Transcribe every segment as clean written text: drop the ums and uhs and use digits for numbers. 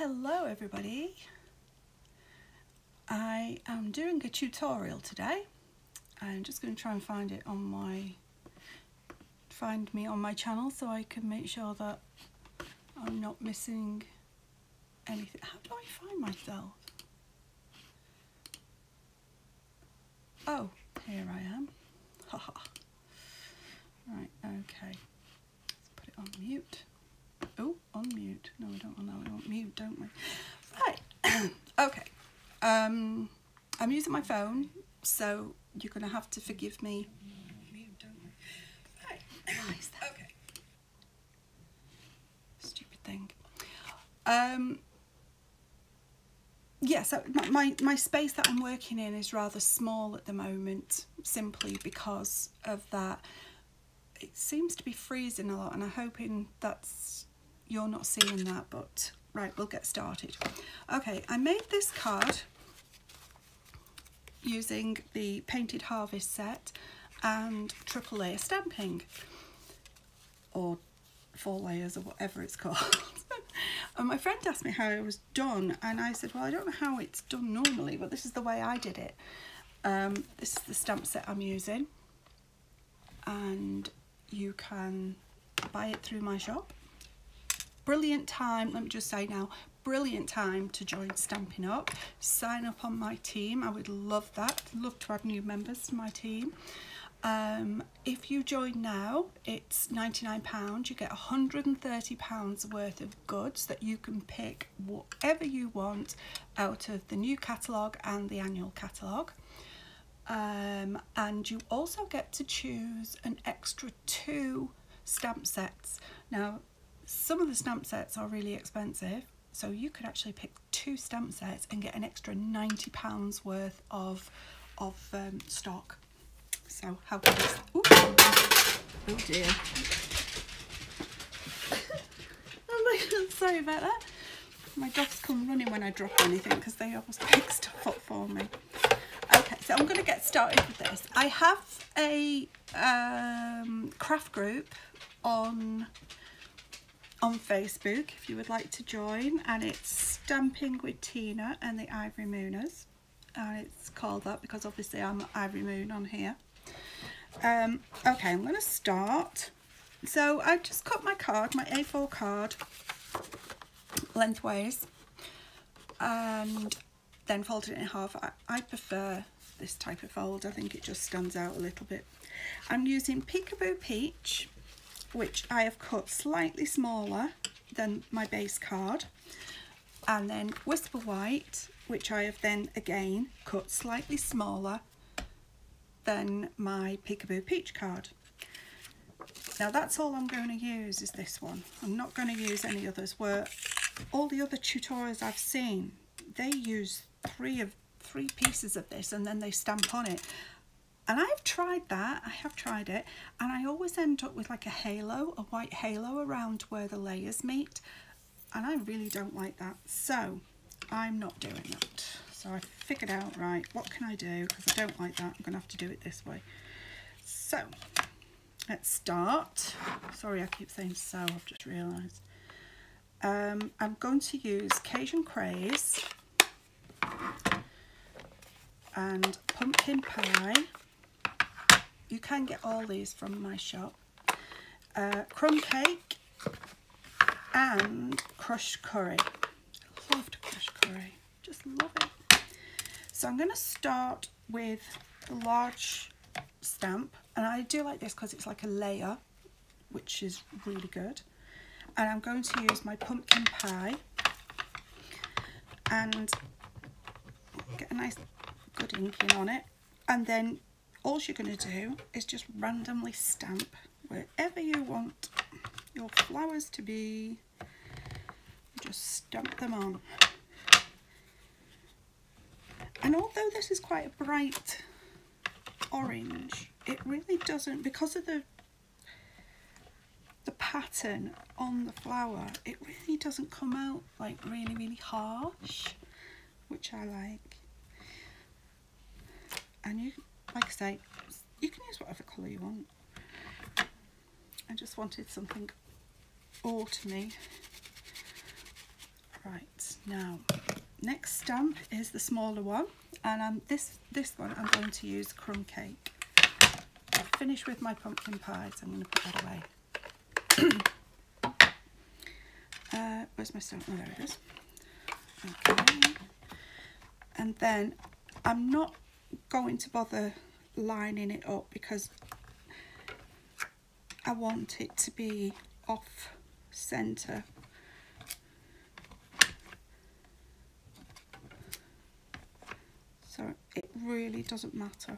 Hello everybody. I am doing a tutorial today. I'm just going to try and find me on my channel so I can make sure that I'm not missing anything. How do I find myself? Oh, here I am. Haha. Right, okay. Let's put it on mute. Oh, on mute. No, we don't want that. We want mute, don't we? Right. Okay. I'm using my phone, so you're going to have to forgive me. Mute, don't we? Right. Okay. Stupid thing. Yeah, so my space that I'm working in is rather small at the moment, simply because of that. It seems to be freezing a lot, and I'm hoping you're not seeing that, but right, we'll get started. Okay, I made this card using the Painted Harvest set and triple layer stamping, or 4 layers, or whatever it's called. And my friend asked me how it was done, and I said, well, I don't know how it's done normally, but this is the way I did it. This is the stamp set I'm using, and you can buy it through my shop. Brilliant time, let me just say now, brilliant time to join Stampin' Up. Sign up on my team, I would love that. Love to add new members to my team. If you join now, it's £99. You get £130 worth of goods that you can pick whatever you want out of the new catalogue and the annual catalogue. And you also get to choose an extra 2 stamp sets. Now, some of the stamp sets are really expensive, so you could actually pick 2 stamp sets and get an extra £90 worth of stock. So how good is... Ooh. Oh dear. Oh my God, sorry about that. My dogs come running when I drop anything because they always pick stuff up for me. Okay, so I'm going to get started with this. I have a craft group on Facebook if you would like to join, and it's Stamping with Tina and the Ivory Mooners, and it's called that because obviously I'm Ivory Moon on here. Okay, I'm going to start. So I've just cut my card, my A4 card, lengthways, and then folded it in half. I prefer this type of fold. I think it just stands out a little bit. I'm using Peekaboo Peach, which I have cut slightly smaller than my base card, and then Whisper White, which I have then again cut slightly smaller than my Peekaboo Peach card. Now that's all I'm going to use is this one. I'm not going to use any others. Where all the other tutorials I've seen, they use three pieces of this and then they stamp on it. And I've tried that, I have tried it, and I always end up with like a halo, a white halo around where the layers meet, and I really don't like that, so I'm not doing that. So I figured out, right, what can I do, because I don't like that, I'm going to have to do it this way. So, let's start. Sorry I keep saying so, I've just realised. I'm going to use Cajun Craze and Pumpkin Pie. You can get all these from my shop. Crumb Cake and Crushed Curry. I loved Crushed Curry, just love it. So I'm going to start with the large stamp, and I do like this because it's like a layer, which is really good. And I'm going to use my Pumpkin Pie and get a nice good inking on it, and then all you're going to do is just randomly stamp wherever you want your flowers to be. Just stamp them on. And although this is quite a bright orange, it really doesn't, because of the pattern on the flower, it really doesn't come out like really harsh, which I like. And you, like I say, you can use whatever colour you want. I just wanted something autumny. Right. Now, next stamp is the smaller one, and this one I'm going to use crumb cake. I've finished with my pumpkin pie, so I'm going to put that away. Where's my stamp? Oh, there it is. Okay. And then I'm not going to bother lining it up because I want it to be off centre. So it really doesn't matter.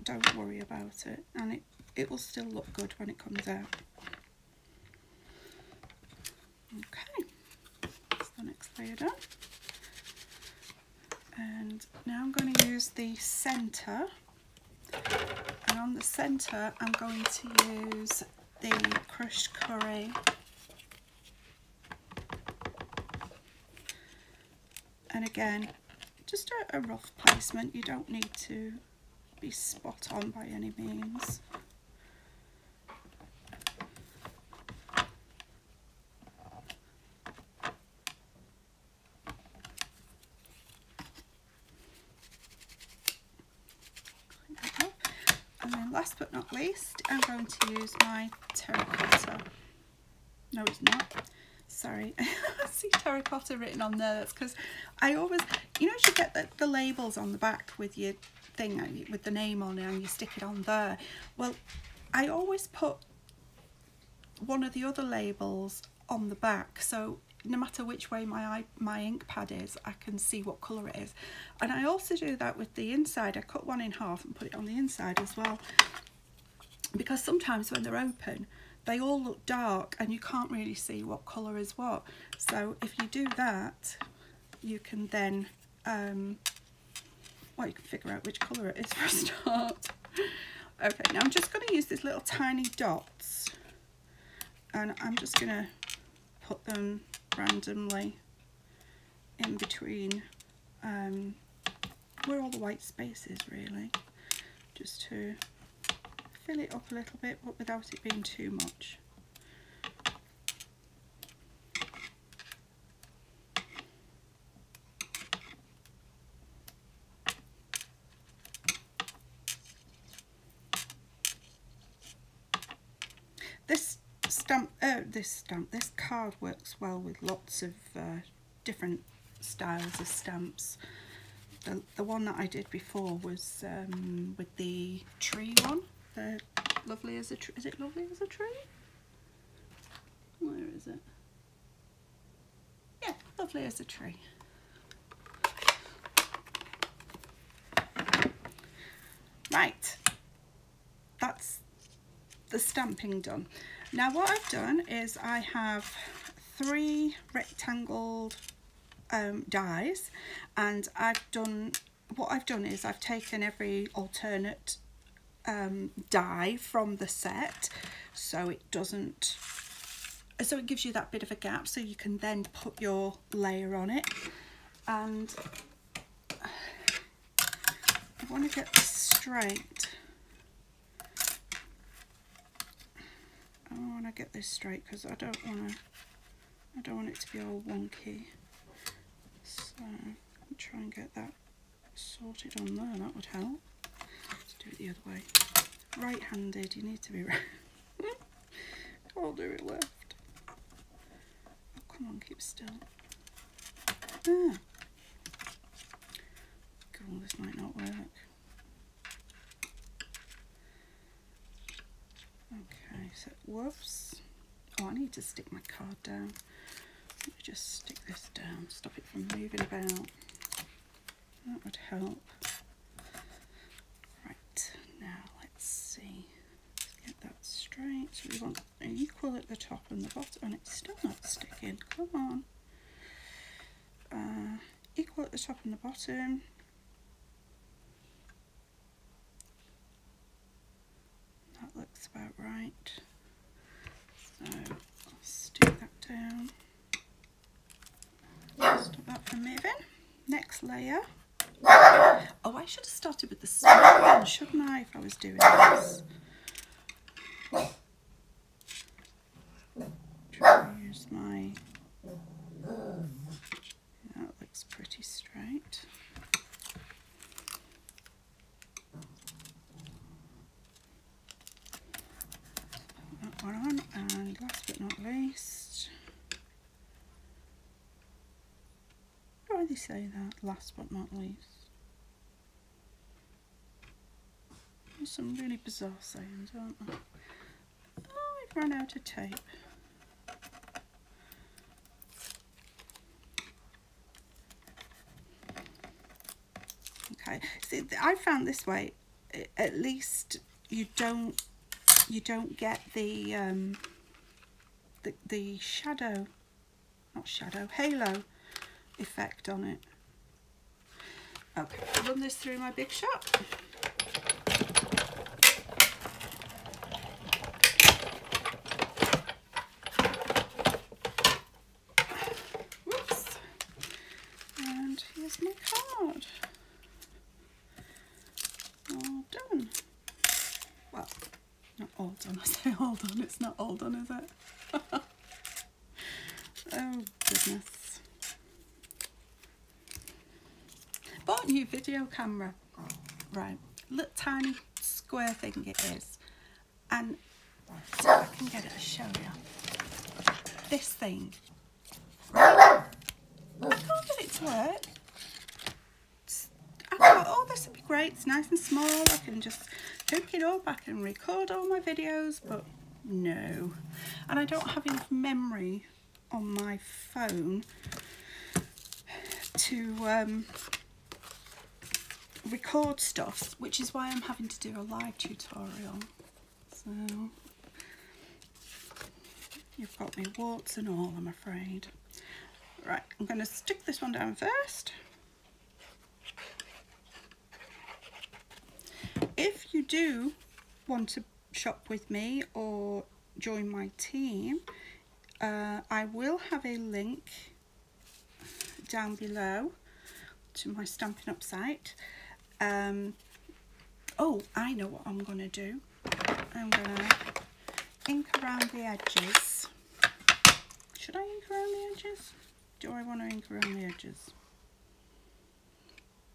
Don't worry about it, and it will still look good when it comes out. Okay, that's the next layer done. And now I'm going to use the centre, and on the centre I'm going to use the crushed curry. And again, just a rough placement, you don't need to be spot on by any means. And then last but not least, I'm going to use my terracotta. No, it's not. Sorry, I see terracotta written on there. That's because I always, you know, you get the labels on the back with your thing, with the name on it, and you stick it on there. Well, I always put one of the other labels on the back, so no matter which way my ink pad is, I can see what colour it is. And I also do that with the inside. I cut one in half and put it on the inside as well, because sometimes when they're open they all look dark and you can't really see what colour is what. So if you do that, you can then well, you can figure out which colour it is for a start. Okay, now I'm just going to use these little tiny dots, and I'm just going to put them randomly in between where all the white space is, really, just to fill it up a little bit, but without it being too much. This card works well with lots of different styles of stamps. The one that I did before was with the tree one. Lovely as a tree. Is it lovely as a tree? Where is it? Yeah, lovely as a tree. Right, that's the stamping done. Now what I've done is I have 3 rectangle dies, and what I've done is I've taken every alternate die from the set, so it gives you that bit of a gap, so you can then put your layer on it. And I want to get this straight. I want to get this straight because I don't want it to be all wonky. So I'll try and get that sorted on there. That would help. Let's do it the other way. Right-handed, you need to be right. I'll do it left. Oh, come on, keep still. Ah. God, this might not work. Okay, so whoops. Oh, I need to stick my card down. Let me just stick this down, stop it from moving about. That would help. Right, now let's see. Let's get that straight. So we want an equal at the top and the bottom, and it's still not sticking. Come on. Equal at the top and the bottom. That looks about right. So I'll stick that down. Stop that from moving. Next layer. Oh, I should have started with the small one, shouldn't I, if I was doing this? Try to use my... why they say that, last but not least. There's some really bizarre sayings, aren't there? Oh, I've run out of tape. Okay, see, I found this way, at least you don't get the shadow, not shadow, halo effect on it. Okay, I'll run this through my big shot. Whoops. And here's my card. All done. Well, not all done. I say all done. It's not all done, is it? Oh, goodness. Bought a new video camera. Right. Little tiny square thing it is. And so I can get it to show you. This thing. I can't get it to work. I thought, oh, this would be great. It's nice and small. I can just hook it up. I can record all my videos, but no. And I don't have enough memory on my phone to record stuff, which is why I'm having to do a live tutorial. So you've got me warts and all, I'm afraid. Right, I'm going to stick this one down first. If you do want to shop with me or join my team, I will have a link down below to my Stampin' Up site. Oh, I know what I'm going to do. I'm going to ink around the edges. Should I ink around the edges? Do I want to ink around the edges?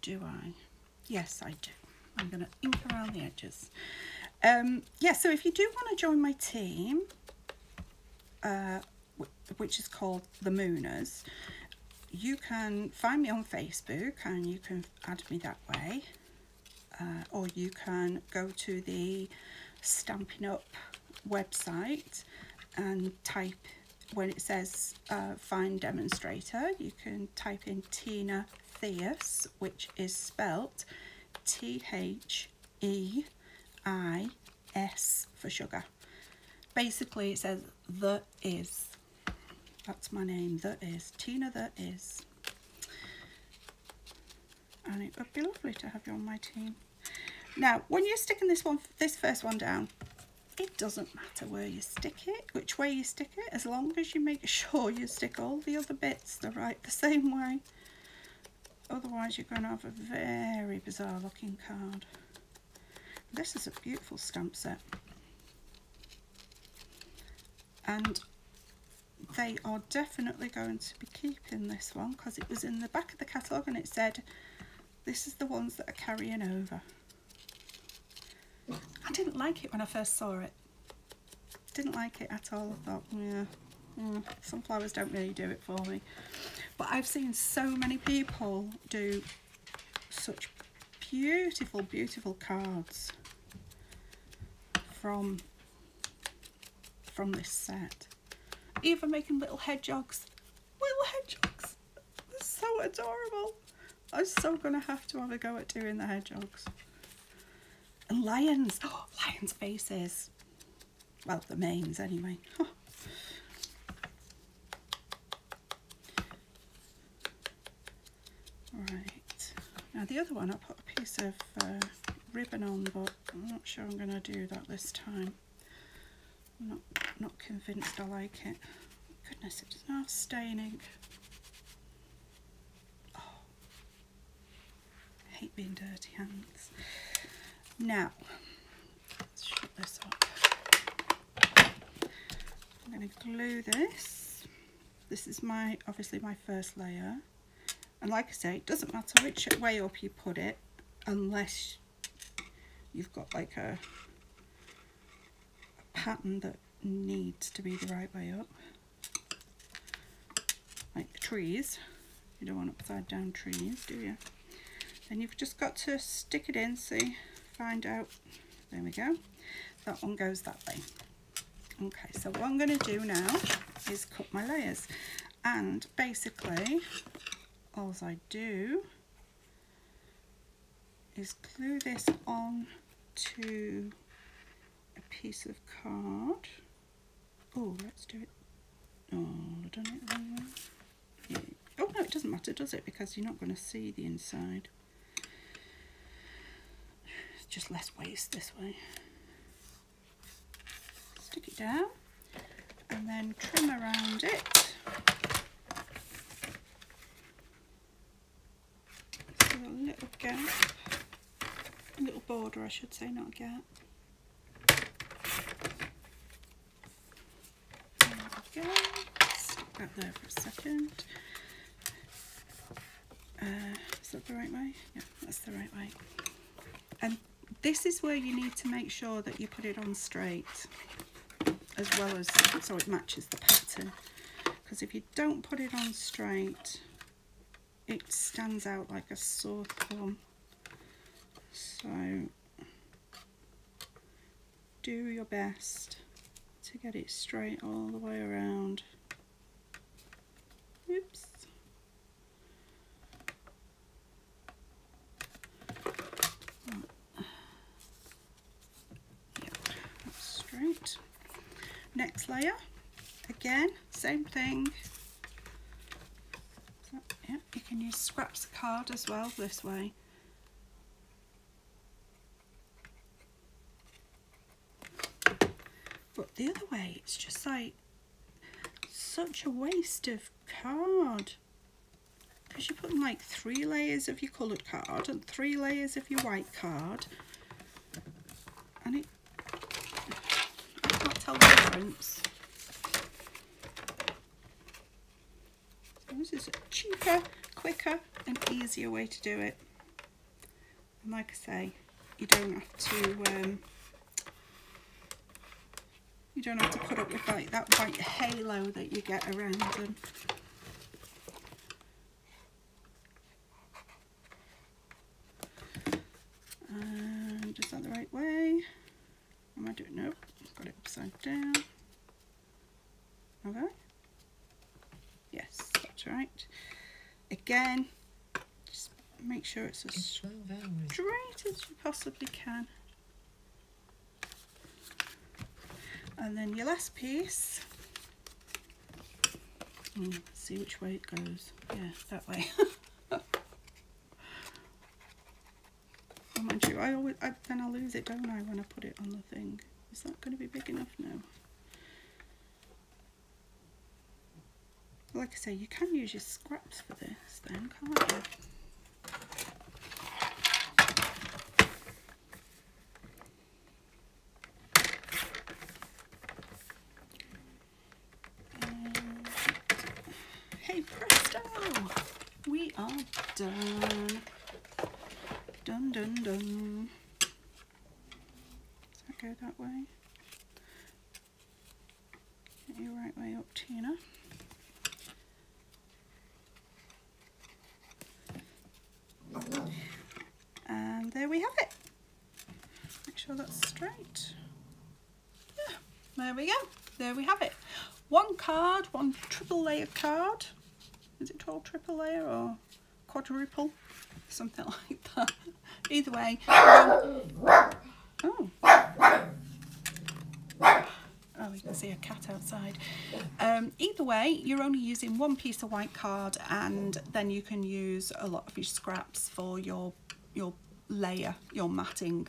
Do I? Yes, I do. I'm going to ink around the edges. Yeah, so if you do want to join my team, which is called The Mooners, you can find me on Facebook and you can add me that way. Or you can go to the Stampin' Up website and type, when it says find demonstrator, you can type in Tina Theus, which is spelt Theis for sugar. Basically it says the is. That's my name, the is. Tina the is. And it would be lovely to have you on my team. Now, when you're sticking this first one down, it doesn't matter where you stick it, which way you stick it, as long as you make sure you stick all the other bits the same way. Otherwise, you're going to have a very bizarre looking card. This is a beautiful stamp set. And they are definitely going to be keeping this one because it was in the back of the catalogue and it said, this is the ones that are carrying over. I didn't like it when I first saw it. Didn't like it at all. I thought, yeah, sunflowers don't really do it for me. But I've seen so many people do such beautiful, beautiful cards from this set. Even making little hedgehogs. Little hedgehogs. They're so adorable. I'm so going to have a go at doing the hedgehogs. And lions. Oh, lions' faces. Well, the manes anyway. Oh. Right. Now the other one, I put a piece of ribbon on, but I'm not sure I'm going to do that this time. I'm not convinced I like it. Goodness, it's now staining. Oh, I hate being dirty hands. Now, let's shut this up. I'm going to glue this. This is obviously my first layer. And like I say, it doesn't matter which way up you put it, unless you've got like a pattern that needs to be the right way up. Like the trees, You don't want upside down trees, do you? Then you've just got to stick it in, see, find out. There we go. That one goes that way. Okay, so what I'm going to do now is cut my layers. And basically, all I do is glue this on to a piece of card. Oh, let's do it. Oh, I've done it the wrong way. Yeah. Oh no, it doesn't matter, does it? Because you're not going to see the inside. It's just less waste this way. Stick it down and then trim around it. So a little gap, a little border I should say, not a gap. There we go. Stick that there for a second. Is that the right way? Yeah, that's the right way. And this is where you need to make sure that you put it on straight, as well as so it matches the pattern. Because if you don't put it on straight, it stands out like a sore thumb. So do your best to get it straight all the way around. Oops. Straight. Next layer, again, same thing. So, yeah, you can use scraps of card as well this way. But the other way, it's just like such a waste of card. Because you're putting like 3 layers of your coloured card and 3 layers of your white card. And it, I can't tell the difference. So this is a cheaper, quicker and easier way to do it. And like I say, you don't have to put up with like that white halo that you get around them. And is that the right way? Am I doing? Nope, got it upside down. Okay. Yes, that's right. Again, just make sure it's as straight as you possibly can. And then your last piece, see which way it goes. Yeah, that way. Oh, mind you, then I lose it, don't I, when I put it on the thing. Is that going to be big enough? No. Like I say, you can use your scraps for this then, can't you? Hey presto! We are done. Done, done, done. Does that go that way? Get your right way up, Tina. And there we have it. Make sure that's straight. Yeah, there we go. There we have it. One card, one triple layer card. Is it called triple layer or quadruple? Something like that. Either way. Oh, you can see a cat outside. Either way, you're only using one piece of white card, and then you can use a lot of your scraps for your layer, your matting.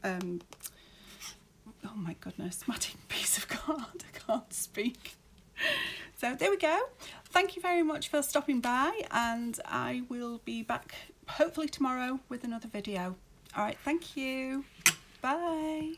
Oh my goodness, matting piece of card. I can't speak. So there we go. Thank you very much for stopping by, and I will be back hopefully tomorrow with another video. All right, thank you. Bye.